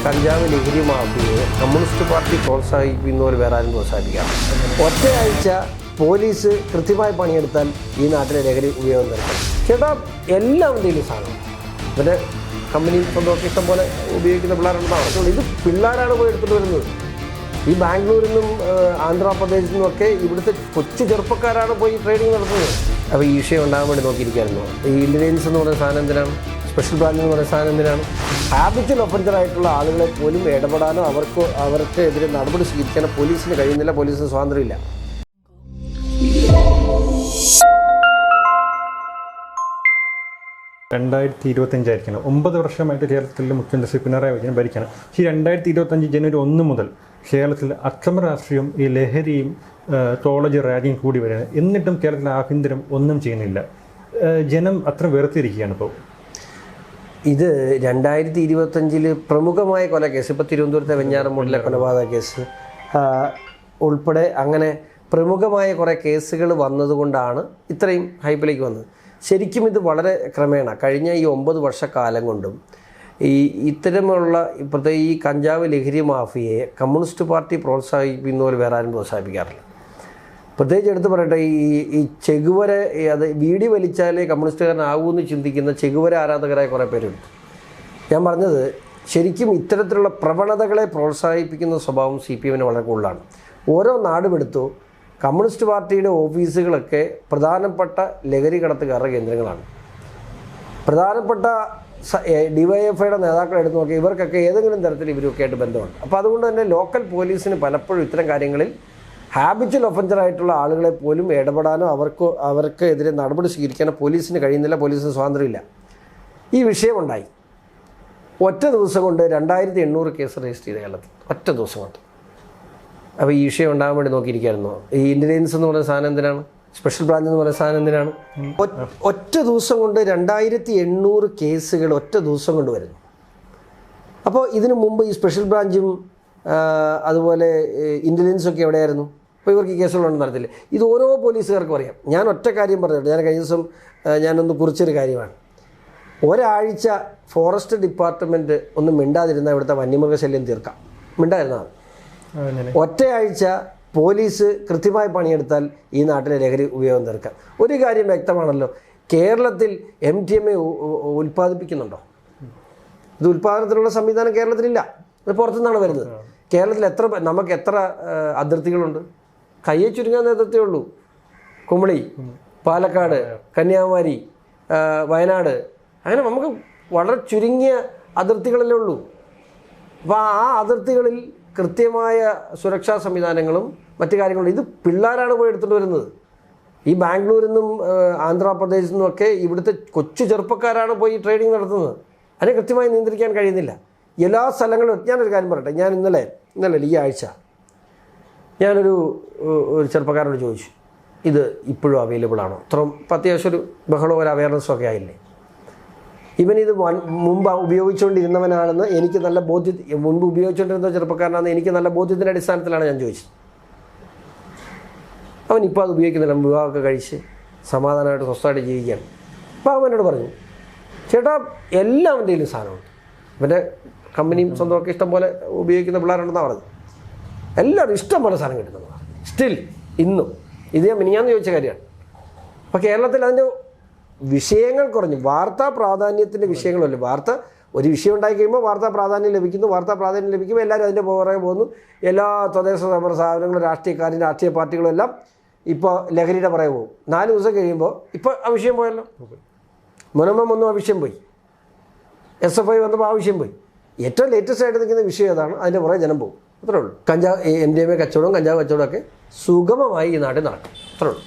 കഞ്ചാവ് ലഹരി മാഫിയയെ communist party പ്രോത്സാഹിപ്പിക്കുന്നവർ വേറെ ആരും പ്രോത്സാഹിപ്പിക്കാം. ഒറ്റയാഴ്ച പോലീസ് കൃത്യമായി പണിയെടുത്താൽ ഈ നാട്ടിലെ ലഹരി ഉപയോഗം നിർത്തും. ചേട്ടാ എല്ലാം എന്തെങ്കിലും സാധനം പിന്നെ കമ്പനി സ്വന്തമൊക്കെ ഇഷ്ടം പോലെ ഉപയോഗിക്കുന്ന പിള്ളേരുണ്ടെന്നാണ് പറഞ്ഞത്. ഇത് പിള്ളേരാണ് പോയി എടുത്തിട്ട് വരുന്നത്. ഈ ബാംഗ്ലൂരിൽ നിന്നും ആന്ധ്രാപ്രദേശിൽ നിന്നൊക്കെ ഇവിടുത്തെ കൊച്ചു ചെറുപ്പക്കാരാണ് പോയി ട്രേഡിങ് നടത്തുന്നത്. അപ്പോൾ ഈ വിഷയം ഉണ്ടാകാൻ വേണ്ടി നോക്കിയിരിക്കായിരുന്നു. ഈ ഇന്റലിജൻസ് എന്ന് പറയുന്ന സാധനം എന്തിനാണ്? സ്പെഷ്യൽ ബ്രാഞ്ച് എന്ന് പറയുന്ന സാധനം എന്തിനാണ്? ഹാബിച്വൽ ഒഫൻഡറായിട്ടുള്ള ആളുകളെ പോലും ഇടപെടാനോ അവർക്കെതിരെ നടപടി സ്വീകരിക്കാനോ പോലീസിന് കഴിയുന്നില്ല. പോലീസിന് സ്വാതന്ത്ര്യമില്ല. രണ്ടായിരത്തി 2025 9 വർഷമായിട്ട് കേരളത്തിലെ മുഖ്യമന്ത്രി ശ്രീ പിണറായി വിജയൻ ഭരിക്കണം. ഈ 2025 ജനുവരി 1 മുതൽ കേരളത്തിൽ അക്രമ രാഷ്ട്രീയവും ഈ ലഹരിയും ടോളജി റാഗിങ് കൂടി വരികയാണ്. എന്നിട്ടും കേരളത്തിലെ ആഭ്യന്തരം ഒന്നും ചെയ്യുന്നില്ല. ജനം അത്ര വെറുത്തിരിക്കുകയാണ്. ഇപ്പോൾ ഇത് 2025 പ്രമുഖമായ കൊലക്കേസ്, ഇപ്പോൾ തിരുവനന്തപുരത്തെ വെഞ്ഞാറമൂടിലെ കൊലപാതക കേസ് ഉൾപ്പെടെ അങ്ങനെ പ്രമുഖമായ കുറേ കേസുകൾ വന്നതുകൊണ്ടാണ് ഇത്രയും ഹൈപ്പിലേക്ക് വന്നത്. ശരിക്കും ഇത് വളരെ ക്രമേണ കഴിഞ്ഞ ഈ 9 വർഷക്കാലം കൊണ്ടും ഇത്തരമുള്ള ഇപ്പോഴത്തെ ഈ കഞ്ചാവ് ലഹരി മാഫിയയെ കമ്മ്യൂണിസ്റ്റ് പാർട്ടി പ്രോത്സാഹിപ്പിക്കുന്നവർ വേറെ ആരും പ്രോത്സാഹിപ്പിക്കാറില്ല. പ്രത്യേകിച്ച് എടുത്ത് പറയട്ടെ, ഈ ചെഗുവര അത് വീടി വലിച്ചാലേ കമ്മ്യൂണിസ്റ്റുകാരനാകൂന്ന് ചിന്തിക്കുന്ന ചെഗുവര ആരാധകരായ കുറേ പേരുണ്ട്. ഞാൻ പറഞ്ഞത് ശരിക്കും ഇത്തരത്തിലുള്ള പ്രവണതകളെ പ്രോത്സാഹിപ്പിക്കുന്ന സ്വഭാവം CPM വളരെ കൂടുതലാണ്. ഓരോ നാടുമെടുത്തു കമ്മ്യൂണിസ്റ്റ് പാർട്ടിയുടെ ഓഫീസുകളൊക്കെ പ്രധാനപ്പെട്ട ലഹരി കടത്തുകാരുടെ കേന്ദ്രങ്ങളാണ്. പ്രധാനപ്പെട്ട DYFIയുടെ നേതാക്കളെ എടുത്ത് നോക്കി ഇവർക്കൊക്കെ ഏതെങ്കിലും തരത്തിൽ ഇവരൊക്കെ ആയിട്ട് ബന്ധമുണ്ട്. അപ്പോൾ അതുകൊണ്ട് തന്നെ ലോക്കൽ പോലീസിന് പലപ്പോഴും ഇത്തരം കാര്യങ്ങളിൽ ഹാബിച്വൽ ഒഫൻഡറായിട്ടുള്ള ആളുകളെ പോലും ഇടപെടാനോ അവർക്കെതിരെ നടപടി സ്വീകരിക്കാനോ പോലീസിന് കഴിയുന്നില്ല. പോലീസിന് സ്വാതന്ത്ര്യമില്ല. ഈ വിഷയമുണ്ടായി. ഒറ്റ ദിവസം കൊണ്ട് 2800 കേസ് രജിസ്റ്റർ ചെയ്ത കേരളത്തിൽ ഒറ്റ ദിവസം കൊണ്ട്. അപ്പോൾ ഈ വിഷയം ഉണ്ടാകാൻ വേണ്ടി നോക്കിയിരിക്കായിരുന്നു. ഈ ഇന്റലിജൻസ് എന്ന് പറയുന്ന സാധനം എന്തിനാണ്? സ്പെഷ്യൽ ബ്രാഞ്ച് എന്ന് പറയുന്ന സാധനം എന്തിനാണ്? ഒറ്റ ദിവസം കൊണ്ട് 2800 കേസുകൾ ഒറ്റ ദിവസം കൊണ്ട് വരുന്നു. അപ്പോൾ ഇതിനു മുമ്പ് ഈ സ്പെഷ്യൽ ബ്രാഞ്ചും അതുപോലെ ഇൻ്റലിജൻസൊക്കെ എവിടെയായിരുന്നു? അപ്പോൾ ഇവർക്ക് ഈ കേസുകളൊന്നും നടത്തില്ല. ഇത് ഓരോ പോലീസുകാർക്കും അറിയാം. ഞാൻ ഒറ്റ കാര്യം പറഞ്ഞിട്ടുണ്ട്. ഞാൻ കഴിഞ്ഞ ദിവസം ഞാനൊന്ന് കുറിച്ചൊരു കാര്യമാണ്. ഒരാഴ്ച ഫോറസ്റ്റ് ഡിപ്പാർട്ട്മെൻറ്റ് ഒന്നും മിണ്ടാതിരുന്നാൽ ഇവിടുത്തെ വന്യമൃഗശല്യം തീർക്കാം. മിണ്ടാതിരുന്നാൽ ഒറ്റയാഴ്ച പോലീസ് കൃത്യമായി പണിയെടുത്താൽ ഈ നാട്ടിലെ ലഹരി ഉപയോഗം തീർക്കാം. ഒരു കാര്യം വ്യക്തമാണല്ലോ, കേരളത്തിൽ MDMA ഉൽപ്പാദിപ്പിക്കുന്നുണ്ടോ? ഇത് ഉൽപ്പാദനത്തിനുള്ള സംവിധാനം കേരളത്തിലില്ല. അത് പുറത്തുനിന്നാണ് വരുന്നത്. കേരളത്തിൽ നമുക്ക് എത്ര അതിർത്തികളുണ്ട്? കയ്യെ ചുരുങ്ങാൻ അതിർത്തിയേ ഉള്ളൂ. കുമളി, പാലക്കാട്, കന്യാകുമാരി, വയനാട്, അങ്ങനെ നമുക്ക് വളരെ ചുരുങ്ങിയ അതിർത്തികളല്ലേ ഉള്ളൂ. അപ്പോൾ ആ അതിർത്തികളിൽ കൃത്യമായ സുരക്ഷാ സംവിധാനങ്ങളും മറ്റു കാര്യങ്ങളും. ഇത് പിള്ളേരാണ് പോയി എടുത്തിട്ട് വരുന്നത്. ഈ ബാംഗ്ലൂരിൽ നിന്നും ആന്ധ്രാപ്രദേശിൽ നിന്നുമൊക്കെ ഇവിടുത്തെ കൊച്ചു ചെറുപ്പക്കാരാണ് പോയി ട്രേഡിങ് നടത്തുന്നത്. അതിനെ കൃത്യമായി നിയന്ത്രിക്കാൻ കഴിയുന്നില്ല. എല്ലാ സ്ഥലങ്ങളും. ഞാനൊരു കാര്യം പറയട്ടെ, ഞാൻ ഇന്നലെ ഈ ആഴ്ച ഞാനൊരു ചെറുപ്പക്കാരോട് ചോദിച്ചു, ഇത് ഇപ്പോഴും അവൈലബിൾ ആണോ? ഇപ്പം അത്യാവശ്യം ഒരു ബഹളവും ഒരു അവയർനെസ്സും ഒക്കെ ആയില്ലേ? ഇവനിത് മുമ്പ് ഉപയോഗിച്ചുകൊണ്ടിരുന്നവനാണെന്ന് എനിക്ക് നല്ല മുൻപ് ഉപയോഗിച്ചുകൊണ്ടിരുന്ന ചെറുപ്പക്കാരനാണെന്ന് എനിക്ക് നല്ല ബോധ്യത്തിൻ്റെ അടിസ്ഥാനത്തിലാണ് ഞാൻ ചോദിച്ചത്. അവൻ ഇപ്പോൾ അത് ഉപയോഗിക്കുന്നില്ല. വിവാഹമൊക്കെ കഴിച്ച് സമാധാനമായിട്ട് സ്വസ്ഥമായിട്ട് ജീവിക്കുകയാണ്. അപ്പോൾ അവനോട് പറഞ്ഞു, ചേട്ടാ എല്ലാം അവൻ്റെ കയ്യിലും സാധനമുണ്ട്. ഇവൻ്റെ കമ്പനിയും സ്വന്തമൊക്കെ ഇഷ്ടം പോലെ ഉപയോഗിക്കുന്ന പിള്ളേരുണ്ടെന്നാണ് പറഞ്ഞത്. എല്ലാവരും ഇഷ്ടം പോലെ സാധനം കിട്ടുന്നതാണ് സ്റ്റിൽ ഇന്നും. ഇത് ഞാൻ മിനിഞ്ഞാന്ന് ചോദിച്ച കാര്യമാണ്. അപ്പോൾ കേരളത്തിൽ അതിൻ്റെ വിഷയങ്ങൾ കുറഞ്ഞു. വാർത്താ പ്രാധാന്യത്തിൻ്റെ വിഷയങ്ങളല്ലേ. ഒരു വിഷയം ഉണ്ടായി കഴിയുമ്പോൾ വാർത്താ പ്രാധാന്യം ലഭിക്കുന്നു. വാർത്താ പ്രാധാന്യം ലഭിക്കുമ്പോൾ എല്ലാവരും അതിൻ്റെ പുറകെ പോകുന്നു. എല്ലാ തദ്ദേശ സ്വയംഭരണ സ്ഥാപനങ്ങളും രാഷ്ട്രീയ പാർട്ടികളും എല്ലാം ഇപ്പോൾ ലഹരിയുടെ പുറകെ പോകും. 4 ദിവസം കഴിയുമ്പോൾ ഇപ്പോൾ ആ വിഷയം പോയല്ലോ. മുനമ്പം വന്നു, ആ വിഷയം പോയി. SFI വന്നപ്പോൾ ആ വിഷയം പോയി. ഏറ്റവും ലേറ്റസ്റ്റ് ആയിട്ട് നിൽക്കുന്ന വിഷയം ഏതാണ്, അതിൻ്റെ പുറകെ ജനം പോകും. അത്രേ ഉള്ളൂ. MDMA കച്ചവടവും കഞ്ചാവ് കച്ചവടമൊക്കെ സുഗമമായി ഈ നാട്ടിൽ നടക്കും. അത്രേ ഉള്ളൂ.